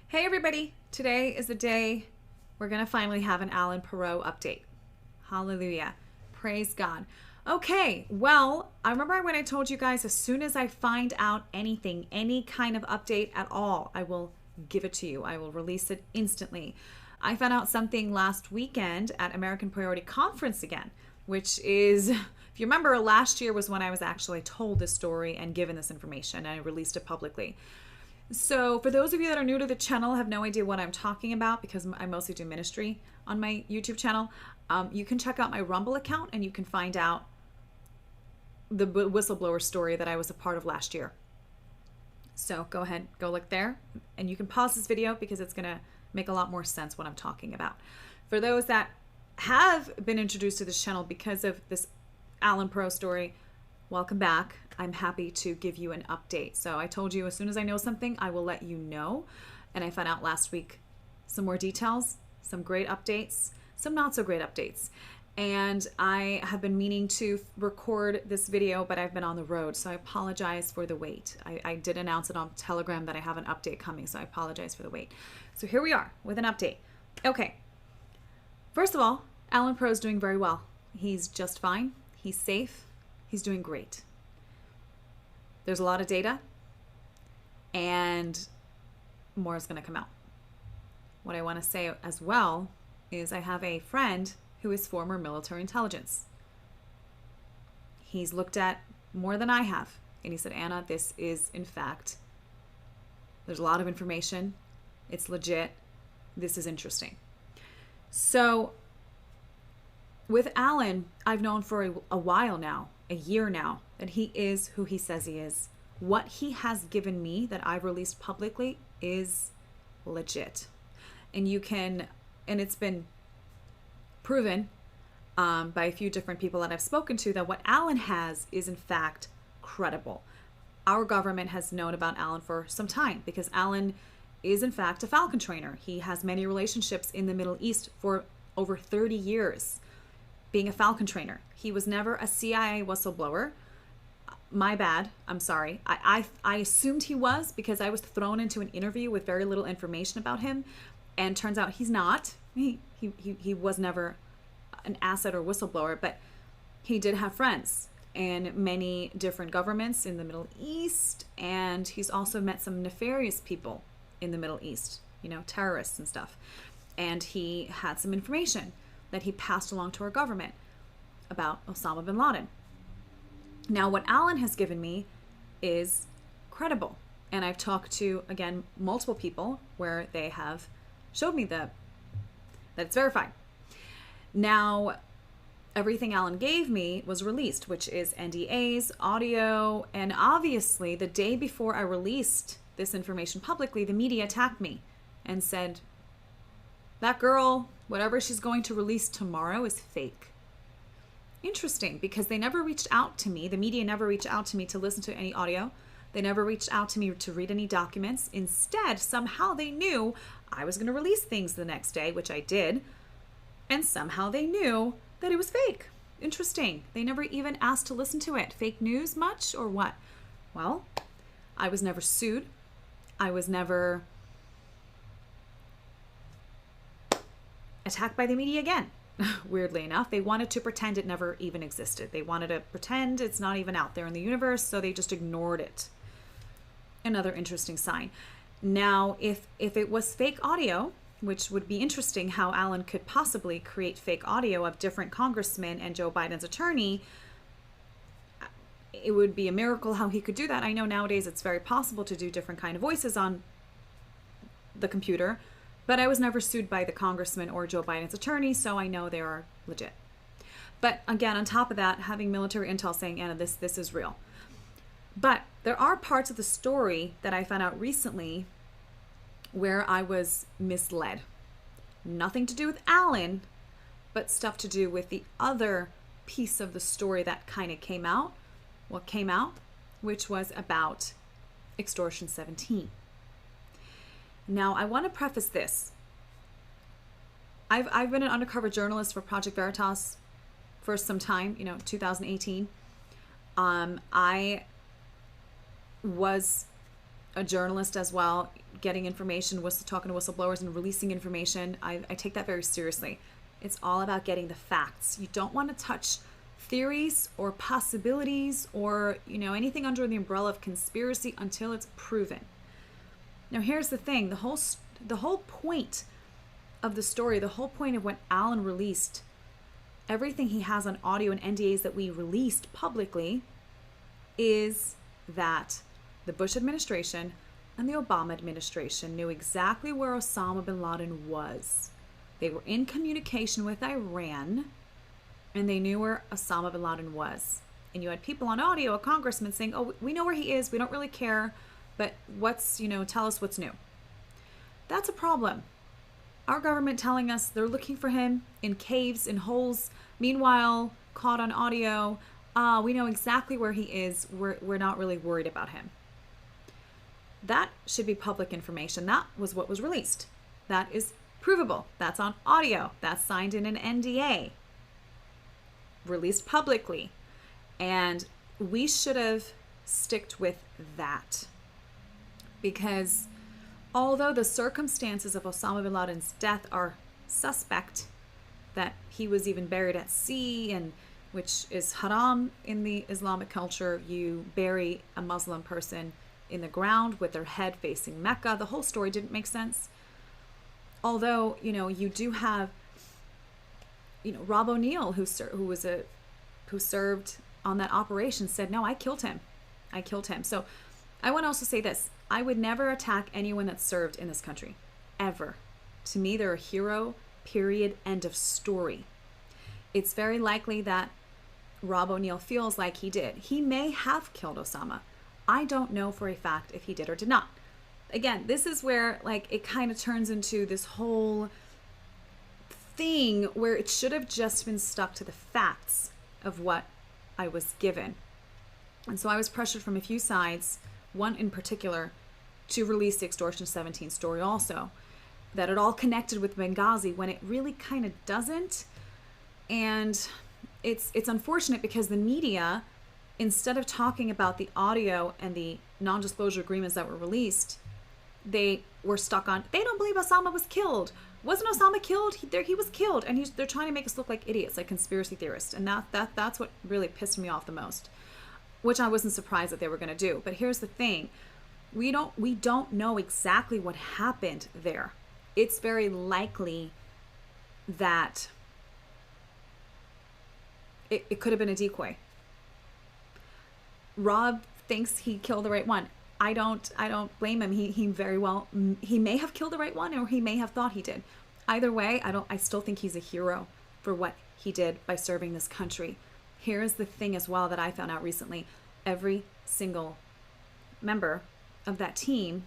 Hey everybody, today is the day we're going to finally have an Alan Parrot update. Hallelujah. Praise God. Okay, well, I remember when I told you guys as soon as I find out anything, any kind of update at all, I will give it to you. I will release it instantly. I found out something last weekend at American Priority Conference again, which is, if you remember, last year was when I was actually told this story and given this information, and I released it publicly. So for those of you that are new to the channel, have no idea what I'm talking about because I mostly do ministry on my YouTube channel, you can check out my Rumble account and you can find out the whistleblower story that I was a part of last year. So go ahead, go look there, and you can pause this video because it's going to make a lot more sense what I'm talking about. For those that have been introduced to this channel because of this Alan Pro story, welcome back. I'm happy to give you an update. So I told you as soon as I know something, I will let you know. And I found out last week some more details, some great updates, some not so great updates. And I have been meaning to record this video, but I've been on the road. So I apologize for the wait. I did announce it on Telegram that I have an update coming. So I apologize for the wait. So here we are with an update. Okay. First of all, Alan Pro is doing very well. He's just fine. He's safe. He's doing great. There's a lot of data and more is going to come out. What I want to say as well is I have a friend who is former military intelligence. He's looked at more than I have. And he said, Anna, this is in fact, there's a lot of information. It's legit. This is interesting. So with Alan, I've known for a while now, a year now, that he is who he says he is. What he has given me that I've released publicly is legit. And you can, and it's been proven by a few different people that I've spoken to that what Alan has is in fact credible. Our government has known about Alan for some time because Alan is in fact a Falcon trainer. He has many relationships in the Middle East for over 30 years. Being a Falcon trainer. He was never a CIA whistleblower. My bad. I'm sorry. I assumed he was because I was thrown into an interview with very little information about him, and turns out he's not. He was never an asset or whistleblower, but he did have friends in many different governments in the Middle East, and he's also met some nefarious people in the Middle East, you know, terrorists and stuff. And he had some information that he passed along to our government about Osama bin Laden. Now, what Alan has given me is credible. And I've talked to, again, multiple people where they have showed me that it's verified. Now, everything Alan gave me was released, which is NDAs, audio, and obviously the day before I released this information publicly, the media attacked me and said, that girl, whatever she's going to release tomorrow is fake. Interesting, because they never reached out to me. The media never reached out to me to listen to any audio. They never reached out to me to read any documents. Instead, somehow they knew I was going to release things the next day, which I did. And somehow they knew that it was fake. Interesting. They never even asked to listen to it. Fake news much or what? Well, I was never sued. I was never attacked by the media again. Weirdly enough, they wanted to pretend it never even existed. They wanted to pretend it's not even out there in the universe, so they just ignored it. Another interesting sign. Now, if it was fake audio, which would be interesting how Alan could possibly create fake audio of different congressmen and Joe Biden's attorney, it would be a miracle how he could do that. I know nowadays it's very possible to do different kind of voices on the computer, but I was never sued by the congressman or Joe Biden's attorney, so I know they are legit. But again, on top of that, having military intel saying, Anna, this is real. But there are parts of the story that I found out recently where I was misled. Nothing to do with Alan, but stuff to do with the other piece of the story that kind of came out. What came out, which was about Extortion 17. Now, I want to preface this. I've been an undercover journalist for Project Veritas for some time, 2018. I was a journalist as well, getting information, talking to whistleblowers and releasing information. I take that very seriously. It's all about getting the facts. You don't want to touch theories or possibilities or, anything under the umbrella of conspiracy until it's proven. Now, here's the thing. The whole point of the story, the whole point of when Alan released everything he has on audio and NDAs that we released publicly is that the Bush administration and the Obama administration knew exactly where Osama bin Laden was. They were in communication with Iran, and they knew where Osama bin Laden was. And you had people on audio, a congressman saying, oh, we know where he is, we don't really care, but tell us what's new. That's a problem. Our government telling us they're looking for him in caves, in holes, meanwhile, caught on audio, we know exactly where he is, we're not really worried about him. That should be public information. That was what was released. That is provable. That's on audio. That's signed in an NDA. Released publicly. And we should have sticked with that. Because although the circumstances of Osama bin Laden's death are suspect, that he was even buried at sea, and which is haram in the Islamic culture, you bury a Muslim person in the ground with their head facing Mecca. The whole story didn't make sense. Although, you do have, Rob O'Neill, who served on that operation, said, no, I killed him. So I want to also say this. I would never attack anyone that served in this country, ever. To me, they're a hero, period, end of story. It's very likely that Rob O'Neill feels like he did. He may have killed Osama. I don't know for a fact if he did or did not. Again, this is where it kind of turns into this whole thing where it should have just been stuck to the facts of what I was given. And so I was pressured from a few sides, one in particular, to release the Extortion 17 story also, that it all connected with Benghazi when it really kind of doesn't. And it's unfortunate because the media, instead of talking about the audio and the non-disclosure agreements that were released, they were stuck on, they don't believe Osama was killed. Wasn't Osama killed? He was killed. And they're trying to make us look like idiots, like conspiracy theorists. And that's what really pissed me off the most, which I wasn't surprised that they were going to do. But here's the thing. We don't know exactly what happened there. It's very likely that it could have been a decoy. Rob thinks he killed the right one. I don't blame him. He may have killed the right one, or he may have thought he did. Either way, I still think he's a hero for what he did by serving this country. Here's the thing as well that I found out recently. Every single member of that team,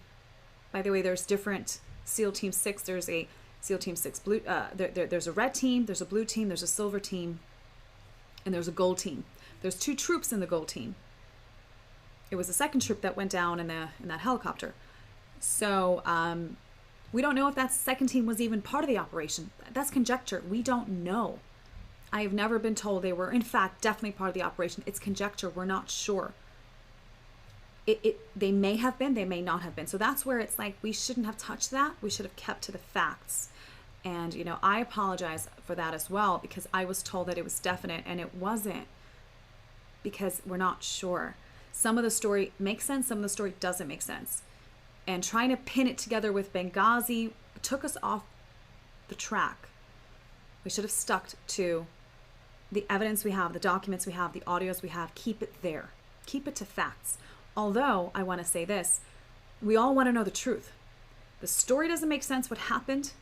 by the way, there's different SEAL Team 6. There's a SEAL Team 6 blue. There's a red team, there's a blue team, there's a silver team, and there's a gold team. There's 2 troops in the gold team. It was the second troop that went down in that helicopter. So we don't know if that second team was even part of the operation. That's conjecture. We don't know. I have never been told they were, in fact, definitely part of the operation. It's conjecture. We're not sure. They may have been, they may not have been. So that's where it's like we shouldn't have touched that. We should have kept to the facts. And, I apologize for that as well, because I was told that it was definite and it wasn't, because we're not sure. Some of the story makes sense, some of the story doesn't make sense. And trying to pin it together with Benghazi took us off the track. We should have stuck to the evidence we have, the documents we have, the audios we have. Keep it there. Keep it to facts. Although, I want to say this, we all want to know the truth. The story doesn't make sense, what happened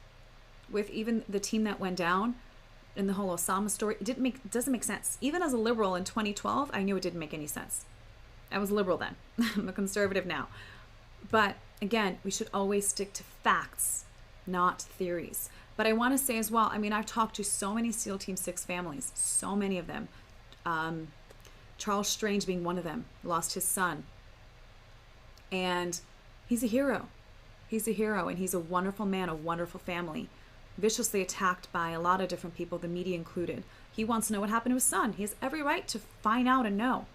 with even the team that went down in the whole Osama story. It doesn't make sense. Even as a liberal in 2012, I knew it didn't make any sense. I was a liberal then. I'm a conservative now. But again, we should always stick to facts, not theories. But I want to say as well, I've talked to so many SEAL Team 6 families, so many of them. Charles Strange being one of them, lost his son. And he's a hero. He's a hero, and he's a wonderful man, a wonderful family. Viciously attacked by a lot of different people, the media included. He wants to know what happened to his son. He has every right to find out and know.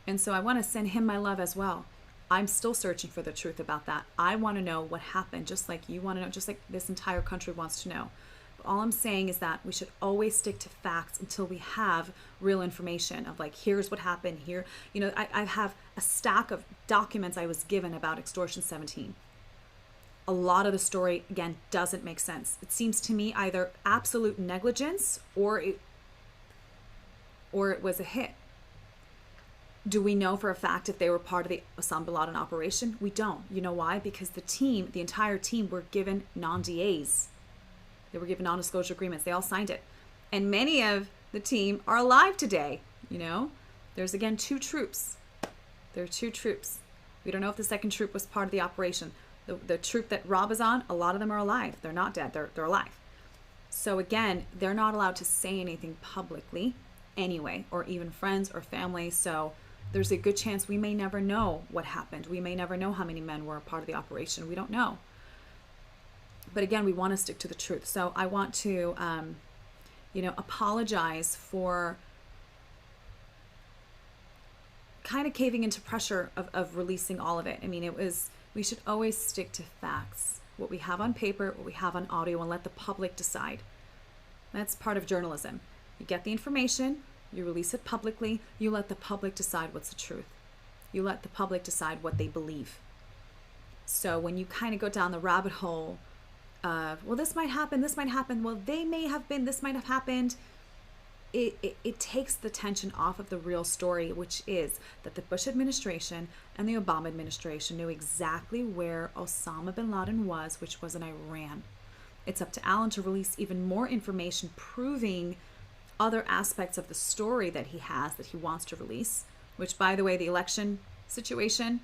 And so I want to send him my love as well. I'm still searching for the truth about that. I want to know what happened, just like you want to know, just like this entire country wants to know. But all I'm saying is that we should always stick to facts until we have real information of like, here's what happened here. You know, I have a stack of documents I was given about extortion 17. A lot of the story, again, doesn't make sense. It seems to me either absolute negligence or it was a hit. Do we know for a fact if they were part of the Osama bin Laden operation? We don't. You know why? Because the entire team were given non-DAs. They were given non-disclosure agreements. They all signed it. And many of the team are alive today, you know? There's, again, 2 troops. There are 2 troops. We don't know if the second troop was part of the operation. The troop that Rob is on, a lot of them are alive. They're not dead. They're alive. So, again, they're not allowed to say anything publicly anyway, or even friends or family. So there's a good chance we may never know what happened. We may never know how many men were a part of the operation. We don't know. But again, we want to stick to the truth. So I want to, apologize for kind of caving into pressure of releasing all of it. I mean, we should always stick to facts. What we have on paper, what we have on audio, and let the public decide. That's part of journalism. You get the information, you release it publicly, you let the public decide what's the truth. You let the public decide what they believe. So when you kind of go down the rabbit hole of, well, this might happen, well, they may have been, this might have happened, it takes the tension off of the real story, which is that the Bush administration and the Obama administration knew exactly where Osama bin Laden was, which was in Iran. It's up to Alan to release even more information proving other aspects of the story that he has, that he wants to release, which, by the way, the election situation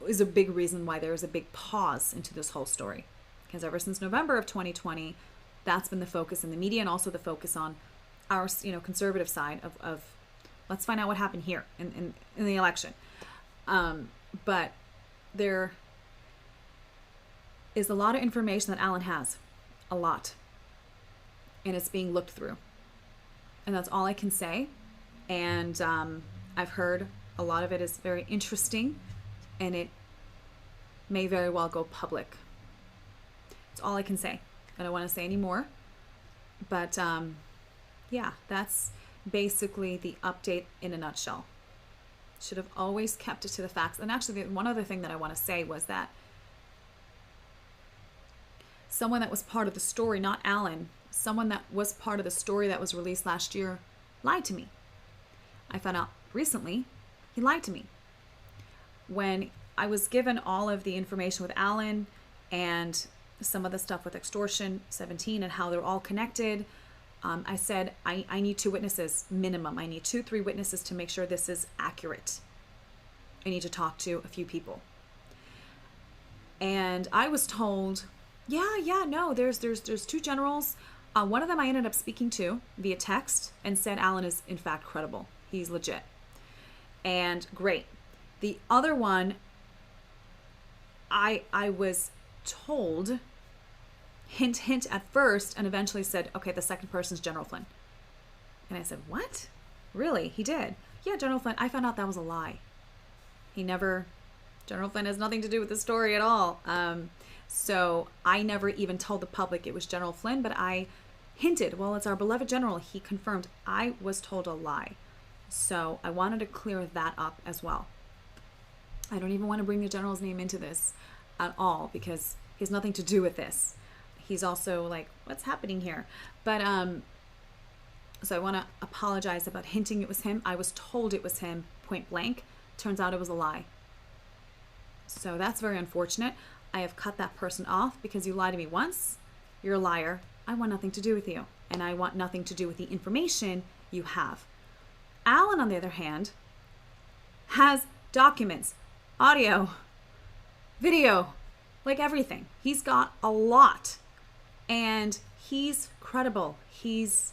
is a big reason why there is a big pause into this whole story. Because ever since November of 2020, that's been the focus in the media and also the focus on our, conservative side of let's find out what happened here in the election. But there is a lot of information that Alan has, a lot, and it's being looked through. And that's all I can say. And I've heard a lot of it is very interesting, and it may very well go public. That's all I can say. I don't want to say any more. But yeah, that's basically the update in a nutshell. Should have always kept it to the facts. And actually, one other thing that I want to say was that someone that was part of the story, not Alan, someone that was part of the story that was released last year lied to me. I found out recently he lied to me. When I was given all of the information with Alan and some of the stuff with extortion 17 and how they're all connected, I said, I need 2 witnesses minimum. I need 2-3 witnesses to make sure this is accurate. I need to talk to a few people. And I was told, no, there's 2 generals. One of them I ended up speaking to via text and said Alan is in fact credible. He's legit. And great. The other one, I was told, hint at first, and eventually said, okay, the second person's General Flynn. And I said, what? Really? He did? Yeah, General Flynn. I found out that was a lie. General Flynn has nothing to do with the story at all. So I never even told the public it was General Flynn, but I hinted, well, it's our beloved general. He confirmed. I was told a lie. So I wanted to clear that up as well. I don't even want to bring the general's name into this at all because he has nothing to do with this. He's also like, what's happening here? But so I want to apologize about hinting it was him. I was told it was him, point blank. Turns out it was a lie. So that's very unfortunate. I have cut that person off because you lied to me once. You're a liar. I want nothing to do with you. And I want nothing to do with the information you have. Alan, on the other hand, has documents, audio, video, like everything. He's got a lot. And he's credible. He's,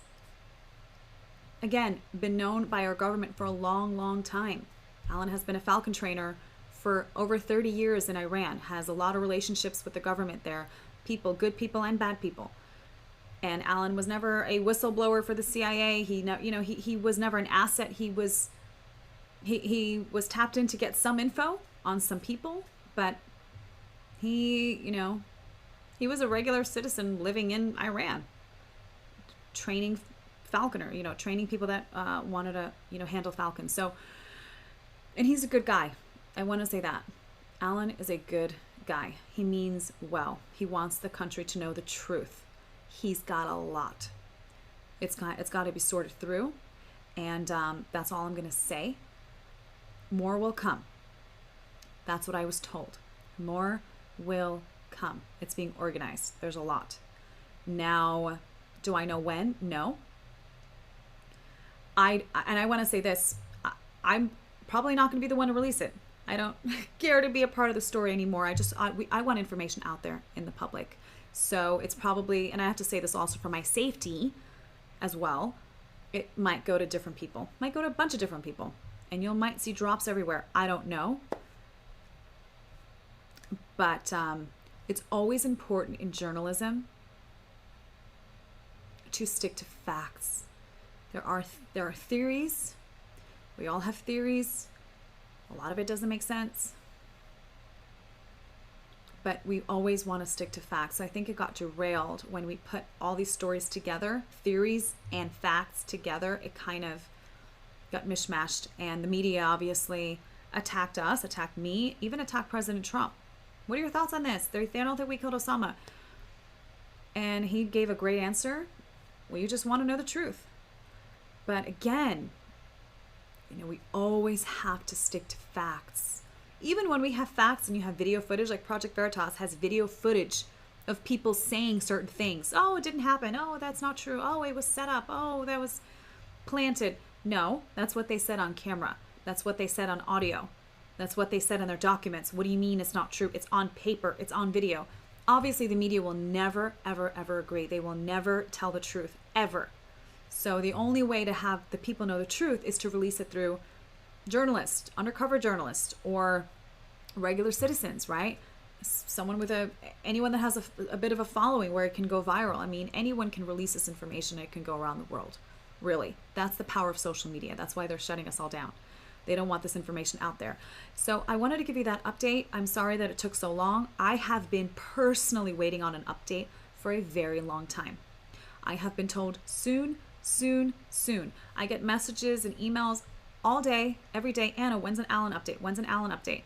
again, been known by our government for a long, long time. Alan has been a Falcon trainer for over 30 years in Iran, has a lot of relationships with the government there, people, good people and bad people. And Alan was never a whistleblower for the CIA. He was never an asset. He was tapped in to get some info on some people, but he, you know, he was a regular citizen living in Iran, training falconer, you know, training people that wanted to, you know, handle falcons. So, and he's a good guy. I want to say that. Alan is a good guy. He means well. He wants the country to know the truth. He's got a lot. It's got to be sorted through, and that's all I'm going to say. More will come. That's what I was told. More will come. It's being organized. There's a lot. Now, do I know when? No. And I want to say this. I'm probably not going to be the one to release it. I don't care to be a part of the story anymore. I want information out there in the public. So it's probably, and I have to say this also for my safety as well, it might go to different people. Might go to a bunch of different people. And you might see drops everywhere. I don't know. But it's always important in journalism to stick to facts. There are theories. We all have theories. A lot of it doesn't make sense. But we always want to stick to facts. So I think it got derailed when we put all these stories together, theories and facts together. It kind of got mishmashed. And the media obviously attacked us, attacked me, even attacked President Trump. What are your thoughts on this? They don't think we killed Osama. And he gave a great answer. Well, you just want to know the truth. But again, you know, we always have to stick to facts. Even when we have facts and you have video footage, like Project Veritas has video footage of people saying certain things. Oh, it didn't happen. Oh, that's not true. Oh, it was set up. Oh, that was planted. No, that's what they said on camera. That's what they said on audio. That's what they said in their documents. What do you mean it's not true? It's on paper. It's on video. Obviously, the media will never, ever, ever agree. They will never tell the truth, ever. So the only way to have the people know the truth is to release it through journalists, undercover journalists, or regular citizens, right? Someone with anyone that has a bit of a following where it can go viral. I mean, anyone can release this information. It can go around the world. Really. That's the power of social media. That's why they're shutting us all down. They don't want this information out there. So I wanted to give you that update. I'm sorry that it took so long. I have been personally waiting on an update for a very long time. I have been told soon, soon, soon. I get messages and emails all day, every day. Anna, when's an Alan update? When's an Alan update?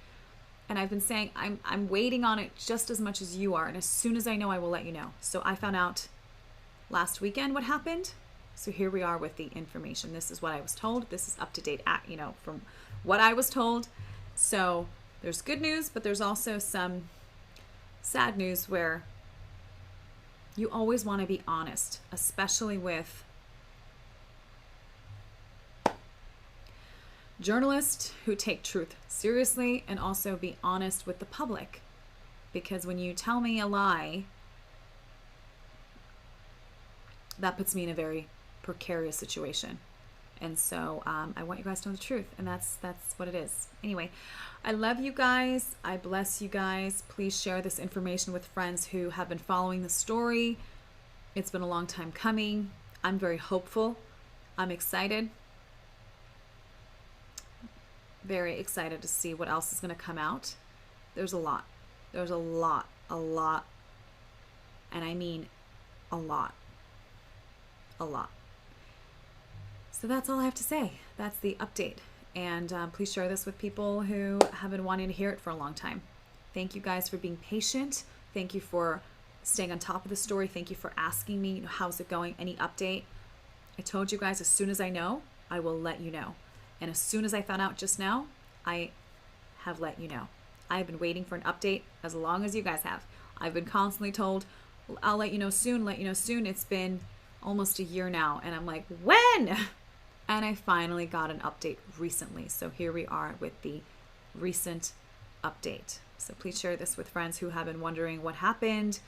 And I've been saying I'm waiting on it just as much as you are. And as soon as I know, I will let you know. So I found out last weekend what happened. So here we are with the information. This is what I was told. This is up to date, you know, from what I was told. So there's good news, but there's also some sad news where you always want to be honest, especially with journalists who take truth seriously, and also be honest with the public. Because when you tell me a lie, that puts me in a very precarious situation. And so I want you guys to know the truth, and that's what it is. Anyway, I love you guys. I bless you guys. Please share this information with friends who have been following the story. It's been a long time coming. I'm very hopeful. I'm excited. Very excited to see what else is going to come out. There's a lot. There's a lot. And I mean a lot. A lot. So that's all I have to say. That's the update. And please share this with people who have been wanting to hear it for a long time. Thank you guys for being patient. Thank you for staying on top of the story. Thank you for asking me, you know, how's it going? Any update? I told you guys, as soon as I know, I will let you know. And as soon as I found out just now, I have let you know. I've been waiting for an update as long as you guys have. I've been constantly told, I'll let you know soon, let you know soon. It's been almost a year now. And I'm like, when? And I finally got an update recently. So here we are with the recent update. So please share this with friends who have been wondering what happened.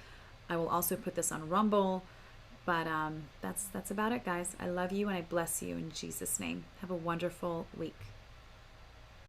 I will also put this on Rumble. But that's about it, guys. I love you and I bless you in Jesus' name. Have a wonderful week.